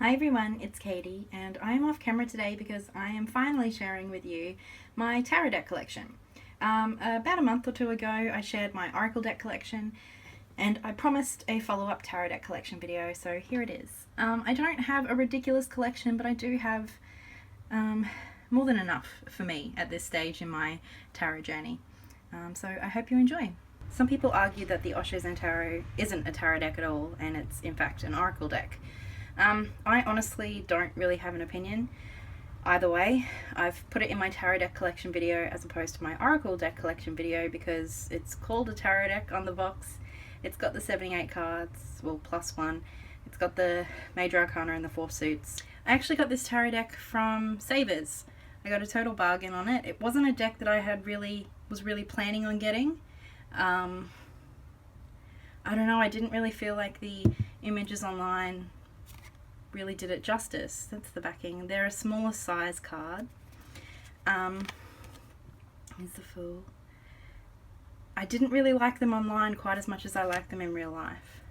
Hi everyone, it's Katie, and I am off camera today because I am finally sharing with you my tarot deck collection. About a month or two ago I shared my oracle deck collection, and I promised a follow-up tarot deck collection video, so here it is. I don't have a ridiculous collection, but I do have more than enough for me at this stage in my tarot journey. So I hope you enjoy. Some people argue that the Osho Tarot isn't a tarot deck at all, and it's in fact an oracle deck. I honestly don't really have an opinion either way. I've put it in my tarot deck collection video as opposed to my oracle deck collection video because it's called a tarot deck on the box. It's got the 78 cards, well, plus one. It's got the major arcana and the 4 suits. I actually got this tarot deck from Savers. I got a total bargain on it. It wasn't a deck that I was really planning on getting. I don't know, I didn't really feel like the images online really did it justice. That's the backing. They're a smaller size card. Here's the Fool. I didn't really like them online quite as much as I like them in real life.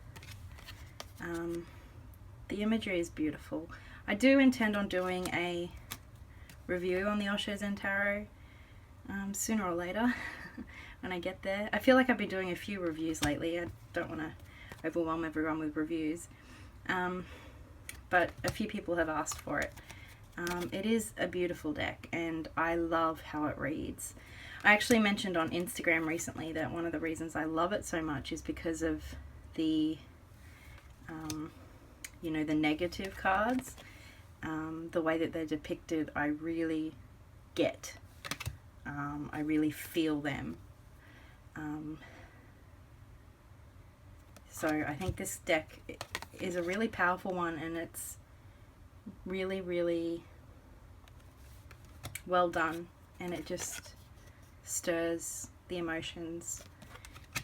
The imagery is beautiful. I do intend on doing a review on the Osho Tarot sooner or later when I get there. I feel like I've been doing a few reviews lately. I don't want to overwhelm everyone with reviews. But a few people have asked for it. It is a beautiful deck, and I love how it reads. I actually mentioned on Instagram recently that one of the reasons I love it so much is because of the, the negative cards. The way that they're depicted, I really get. I really feel them. So I think this deck is a really powerful one, and it's really, really well done, and it just stirs the emotions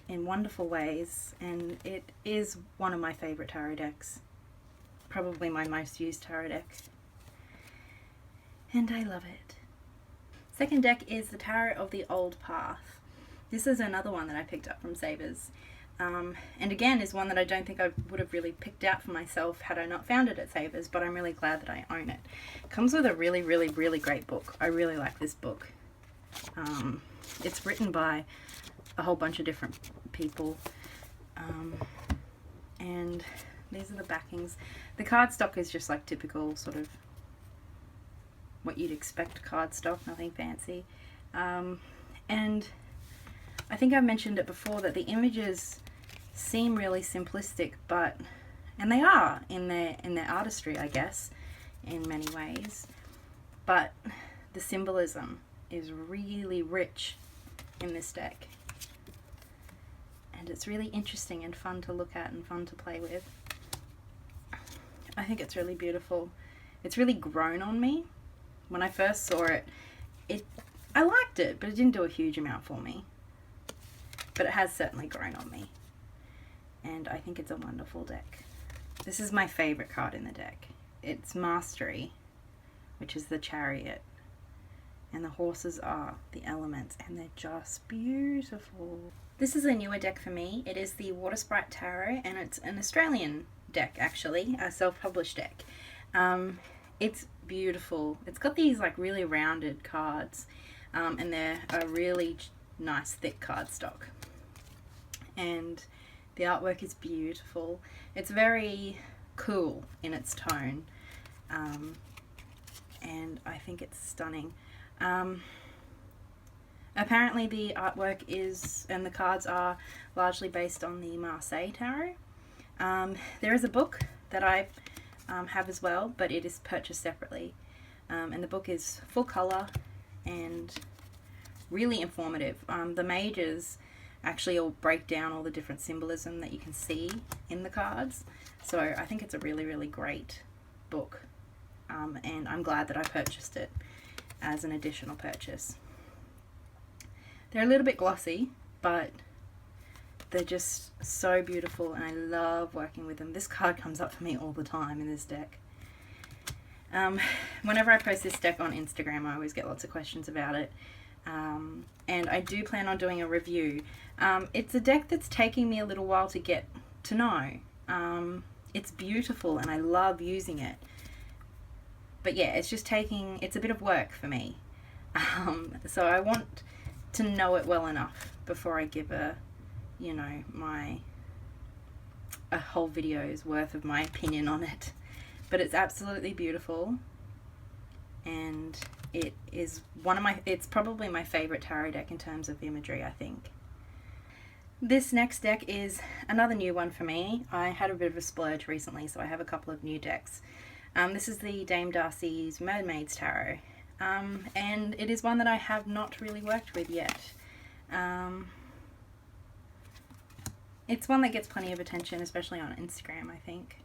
in wonderful ways, and it is one of my favorite tarot decks, probably my most used tarot deck, and I love it. Second deck is the Tarot of the Old Path. This is another one that I picked up from Savers. And again is one that I don't think I would have really picked out for myself had I not found it at Savers, but I'm really glad that I own it. It comes with a really, really, really great book. I really like this book. It's written by a whole bunch of different people, and these are the backings. The cardstock is just like typical sort of what you'd expect cardstock, nothing fancy. And I think I've mentioned it before that the images seem really simplistic, and they are in their artistry, I guess, in many ways, but the symbolism is really rich in this deck, and it's really interesting and fun to look at and fun to play with. I think it's really beautiful. It's really grown on me. When I first saw it, I liked it, but it didn't do a huge amount for me. But it has certainly grown on me, and I think it's a wonderful deck. This is my favorite card in the deck. It's Mastery, which is the Chariot, and the horses are the elements, and they're just beautiful. This is a newer deck for me. It is the Watersprite Tarot, and it's an Australian deck, actually, a self-published deck. It's beautiful. It's got these like really rounded cards, and they're a really nice thick cardstock, and the artwork is beautiful. It's very cool in its tone, and I think it's stunning. Apparently the artwork and the cards are largely based on the Marseille Tarot. There is a book that I have as well, but it is purchased separately, and the book is full color and really informative. The mages actually all break down all the different symbolism that you can see in the cards, so I think it's a really, really great book, and I'm glad that I purchased it as an additional purchase. They're a little bit glossy, but they're just so beautiful, and I love working with them. This card comes up for me all the time in this deck. Whenever I post this deck on Instagram, I always get lots of questions about it. And I do plan on doing a review. It's a deck that's taking me a little while to get to know. It's beautiful, and I love using it. But yeah, it's just it's a bit of work for me. So I want to know it well enough before I give a whole video's worth of my opinion on it. But it's absolutely beautiful, and it is it's probably my favorite tarot deck in terms of imagery, I think. This next deck is another new one for me. I had a bit of a splurge recently, so I have a couple of new decks. This is the Dame Darcy's Mermaid's Tarot, and it is one that I have not really worked with yet. It's one that gets plenty of attention, especially on Instagram, I think.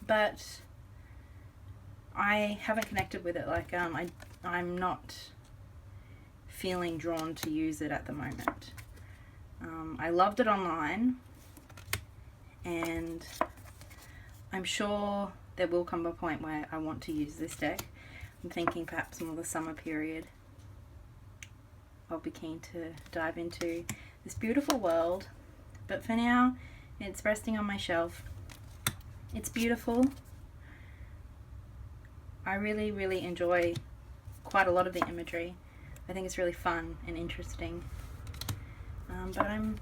But I haven't connected with it. Like, I'm not feeling drawn to use it at the moment. I loved it online, and I'm sure there will come a point where I want to use this deck. I'm thinking perhaps more the summer period. I'll be keen to dive into this beautiful world, but for now it's resting on my shelf. It's beautiful. I really, really enjoy quite a lot of the imagery. I think it's really fun and interesting, but I'm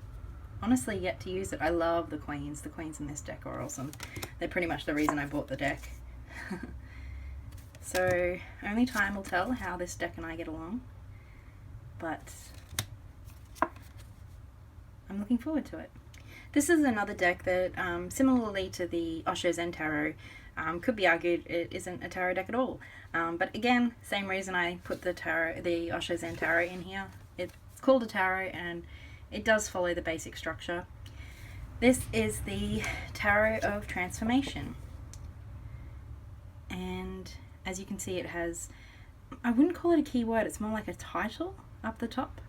honestly yet to use it. I love the queens. The queens in this deck are awesome. They're pretty much the reason I bought the deck. So only time will tell how this deck and I get along, but I'm looking forward to it. This is another deck that, similarly to the Osho Zen Tarot, could be argued it isn't a tarot deck at all. But again, same reason I put the Osho Zen Tarot in here. It's called a tarot, and it does follow the basic structure. This is the Tarot of Transformation. And as you can see, it has, I wouldn't call it a keyword, it's more like a title up the top.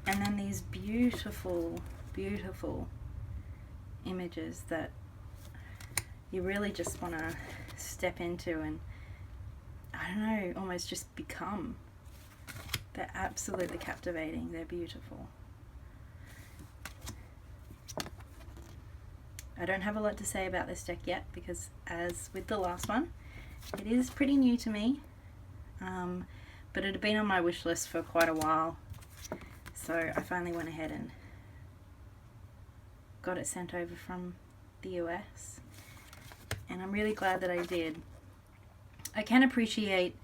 And then these beautiful, beautiful images that you really just want to step into and, I don't know, almost just become. They're absolutely captivating. They're beautiful. I don't have a lot to say about this deck yet because, as with the last one, it is pretty new to me, but it had been on my wish list for quite a while, so I finally went ahead and got it sent over from the US, and I'm really glad that I did. I can appreciate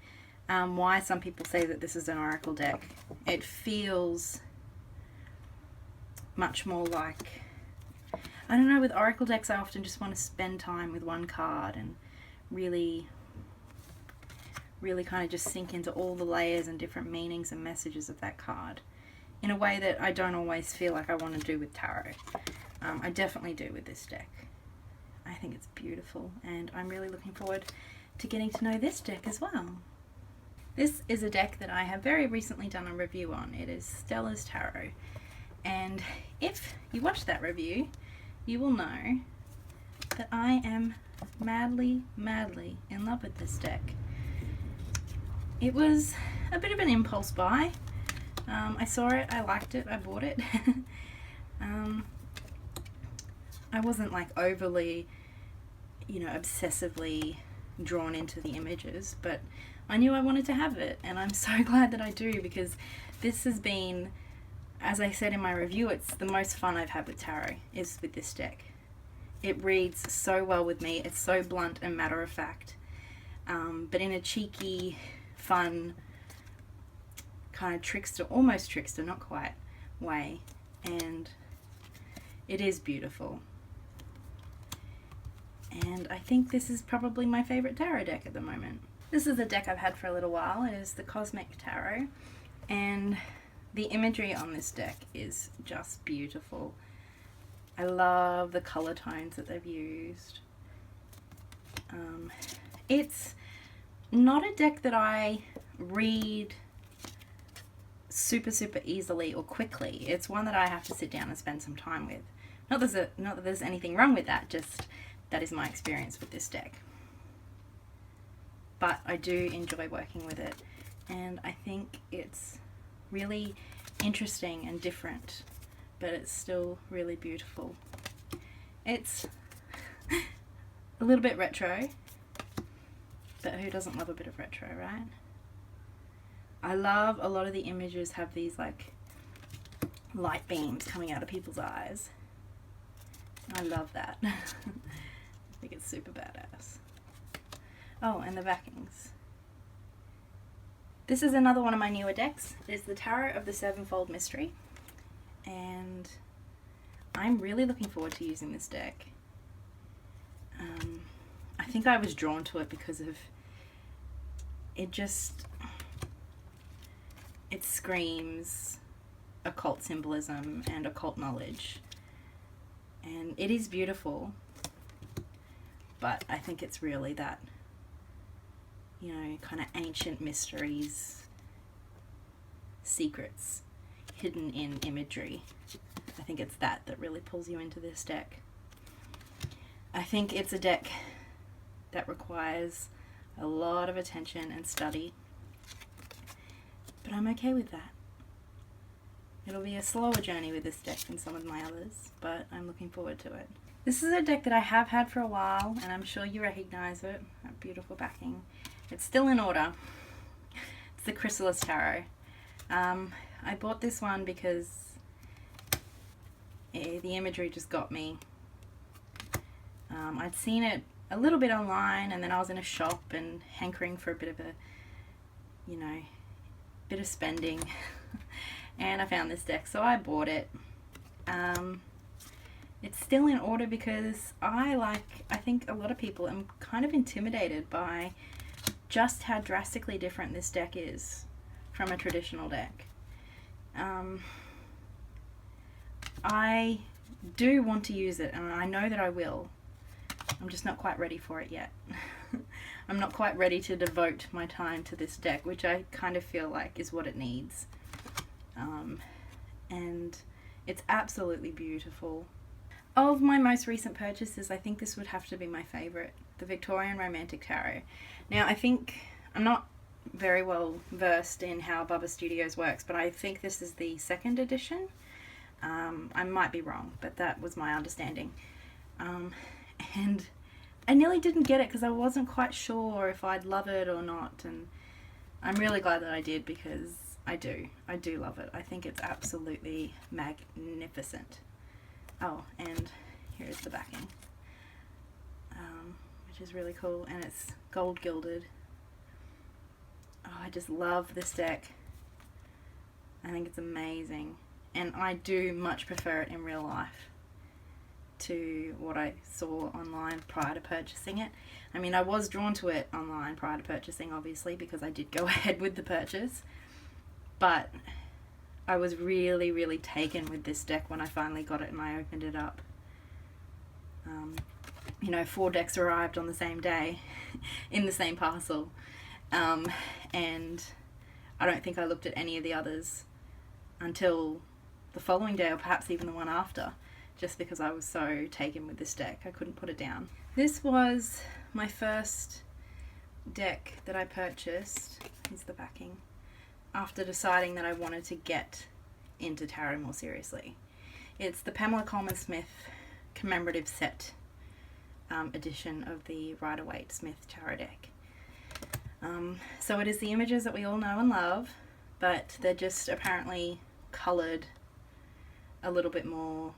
why some people say that this is an oracle deck. It feels much more like, I don't know, with oracle decks I often just want to spend time with one card and really kind of just sink into all the layers and different meanings and messages of that card in a way that I don't always feel like I want to do with tarot. I definitely do with this deck. I think it's beautiful, and I'm really looking forward to getting to know this deck as well. This is a deck that I have very recently done a review on. It is Stellas Tarot, and if you watch that review, you will know that I am madly, madly in love with this deck. It was a bit of an impulse buy. I saw it, I liked it, I bought it. I wasn't like overly, obsessively drawn into the images, but I knew I wanted to have it, and I'm so glad that I do, because this has been, as I said in my review, it's the most fun I've had with tarot is with this deck. It reads so well with me. It's so blunt and matter of fact, but in a cheeky, fun, kind of trickster, almost trickster, not quite, way, and it is beautiful. And I think this is probably my favorite tarot deck at the moment. This is a deck I've had for a little while. It is the Cosmic Tarot, and the imagery on this deck is just beautiful. I love the color tones that they've used. It's not a deck that I read super easily or quickly. It's one that I have to sit down and spend some time with. Not that there's anything wrong with that, just that is my experience with this deck. But I do enjoy working with it, and I think it's really interesting and different, but it's still really beautiful. It's a little bit retro, But who doesn't love a bit of retro, right? I love a lot of the images have these like light beams coming out of people's eyes. I love that. I think it's super badass. Oh, and the backings. This is another one of my newer decks. It's the Tarot of the Sevenfold Mystery. And I'm really looking forward to using this deck. I think I was drawn to it because of it screams occult symbolism and occult knowledge. And it is beautiful, but I think it's really that, you know, kind of ancient mysteries, secrets hidden in imagery. I think it's that really pulls you into this deck. I think it's a deck that requires a lot of attention and study, but I'm okay with that. It'll be a slower journey with this deck than some of my others, but I'm looking forward to it. This is a deck that I have had for a while, and I'm sure you recognize it. That beautiful backing. It's still in order. It's the Chrysalis Tarot. I bought this one because the imagery just got me. I'd seen it a little bit online, and then I was in a shop and hankering for a bit of a, you know, bit of spending. And I found this deck, so I bought it. It's still in order because I think a lot of people, am kind of intimidated by just how drastically different this deck is from a traditional deck. I do want to use it, and I know that I will. I'm just not quite ready for it yet. I'm not quite ready to devote my time to this deck, which I kind of feel like is what it needs. And it's absolutely beautiful. Of my most recent purchases, I think this would have to be my favourite, the Victorian Romantic Tarot. Now, I think, I'm not very well versed in how Bubba Studios works, but I think this is the second edition. I might be wrong, but that was my understanding. And I nearly didn't get it because I wasn't quite sure if I'd love it or not, and I'm really glad that I did because I do love it. I think it's absolutely magnificent. Oh, and here is the backing, which is really cool, and it's gold gilded. Oh, I just love this deck. I think it's amazing, and I do much prefer it in real life to what I saw online prior to purchasing it. I mean, I was drawn to it online prior to purchasing, obviously, because I did go ahead with the purchase, but I was really, really taken with this deck when I finally got it and I opened it up. You know, 4 decks arrived on the same day in the same parcel, and I don't think I looked at any of the others until the following day, or perhaps even the one after, just because I was so taken with this deck. I couldn't put it down. This was my first deck that I purchased. Here's the backing. After deciding that I wanted to get into tarot more seriously. It's the Pamela Colman-Smith commemorative set edition of the Rider-Waite Smith Tarot deck. So it is the images that we all know and love, but they're just apparently coloured a little bit more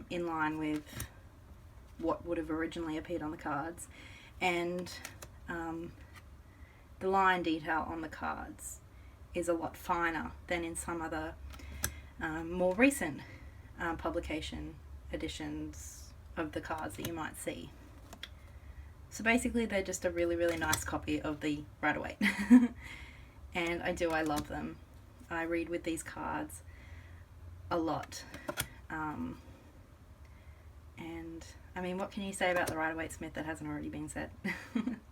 in line with what would have originally appeared on the cards, and the line detail on the cards is a lot finer than in some other more recent publication editions of the cards that you might see. So basically they're just a really, really nice copy of the Rider-Waite. And I love them. I read with these cards a lot. And I mean, what can you say about the Rider-Waite Smith that hasn't already been said?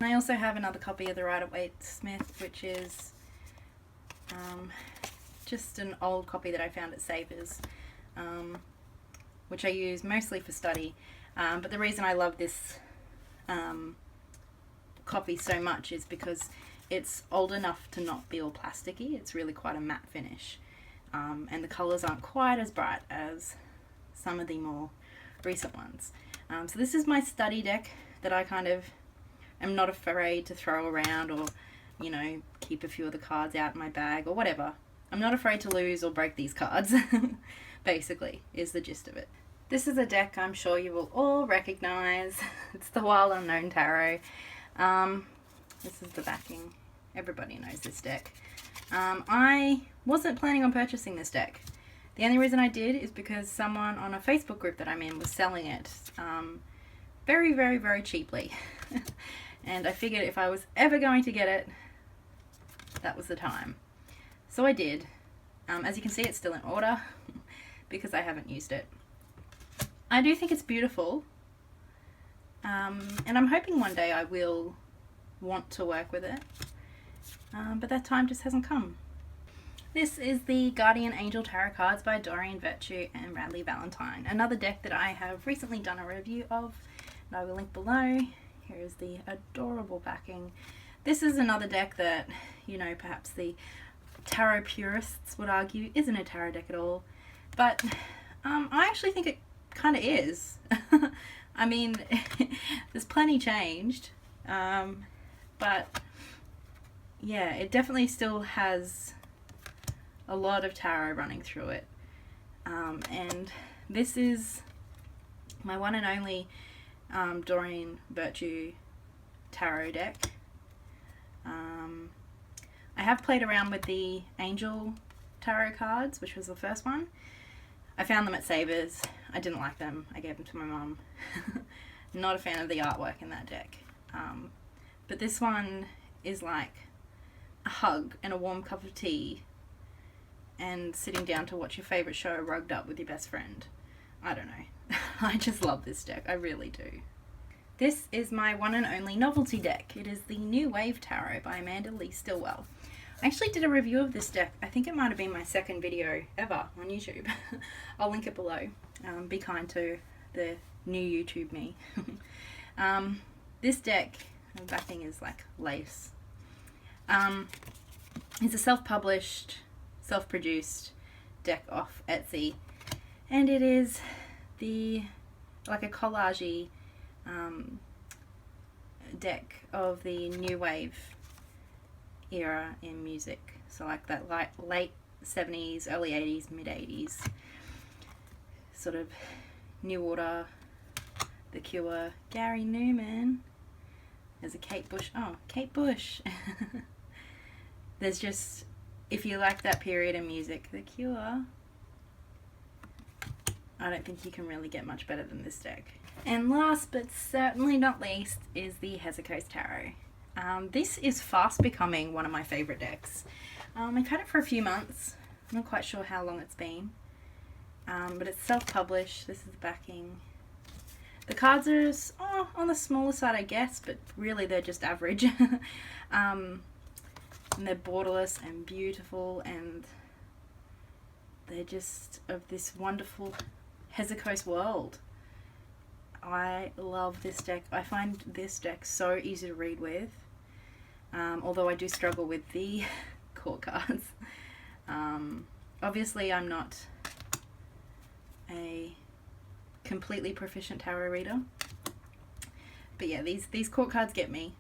I also have another copy of the Rider-Waite Smith, which is just an old copy that I found at Savers, which I use mostly for study. But the reason I love this copy so much is because it's old enough to not be all plasticky. It's really quite a matte finish, and the colours aren't quite as bright as some of the more recent ones. So this is my study deck that I kind of am not afraid to throw around or, you know, keep a few of the cards out in my bag or whatever. I'm not afraid to lose or break these cards, basically, is the gist of it. This is a deck I'm sure you will all recognise. It's the Wild Unknown Tarot. This is the backing. Everybody knows this deck. I wasn't planning on purchasing this deck. The only reason I did is because someone on a Facebook group that I'm in was selling it very, very, very cheaply. And I figured if I was ever going to get it, that was the time. So I did. As you can see, it's still in order because I haven't used it. I do think it's beautiful. And I'm hoping one day I will want to work with it. But that time just hasn't come. This is the Guardian Angel Tarot cards by Dorian Virtue and Radley Valentine. Another deck that I have recently done a review of, and I will link below. Here is the adorable backing. This is another deck that, you know, perhaps the tarot purists would argue isn't a tarot deck at all. But I actually think it kind of is. I mean, there's plenty changed. But yeah, it definitely still has a lot of tarot running through it. And this is my one and only Dorian Virtue tarot deck. I have played around with the Angel tarot cards, which was the first one. I found them at Savers. I didn't like them. I gave them to my mum. Not a fan of the artwork in that deck. But this one is like a hug and a warm cup of tea and sitting down to watch your favourite show rugged up with your best friend. I don't know. I just love this deck. I really do. This is my one and only novelty deck. It is the New Wave Tarot by Amanda Lee Stillwell. I actually did a review of this deck. I think it might have been my second video ever on YouTube. I'll link it below. Be kind to the new YouTube me. This deck, the backing is like lace. It's a self-published, self-produced deck off Etsy, and it is like a collage-y deck of the new wave era in music. So like that late 70s, early 80s, mid 80s, sort of New Order, The Cure, Gary Newman. There's a Kate Bush. Oh, Kate Bush. There's just, if you like that period in music, The Cure, I don't think you can really get much better than this deck. And last but certainly not least is the Hezicos Tarot. This is fast becoming one of my favourite decks. I've had it for a few months. I'm not quite sure how long it's been. But it's self-published. This is the backing. The cards are on the smaller side, I guess, but really they're just average. And they're borderless and beautiful, and they're just of this wonderful Hezicos world. I love this deck. I find this deck so easy to read with, although I do struggle with the court cards. Obviously I'm not a completely proficient tarot reader, but yeah, these court cards get me.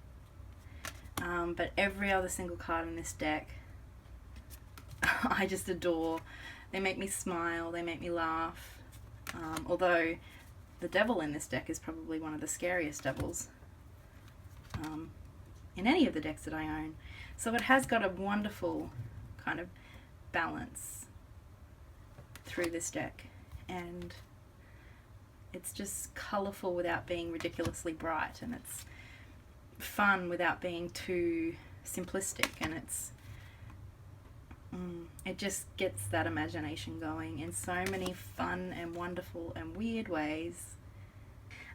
But every other single card in this deck I just adore. They make me smile, they make me laugh, although the devil in this deck is probably one of the scariest devils in any of the decks that I own. So it has got a wonderful kind of balance through this deck, and it's just colourful without being ridiculously bright, and it's fun without being too simplistic, and it just gets that imagination going in so many fun and wonderful and weird ways.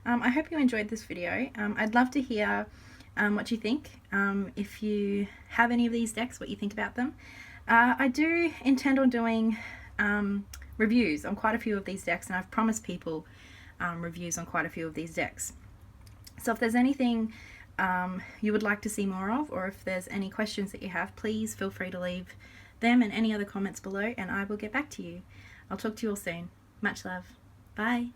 I hope you enjoyed this video. I'd love to hear what you think. If you have any of these decks, what you think about them. I do intend on doing reviews on quite a few of these decks, and I've promised people reviews on quite a few of these decks. So if there's anything you would like to see more of, or if there's any questions that you have, please feel free to leave them and any other comments below, and I will get back to you. I'll talk to you all soon. Much love. Bye.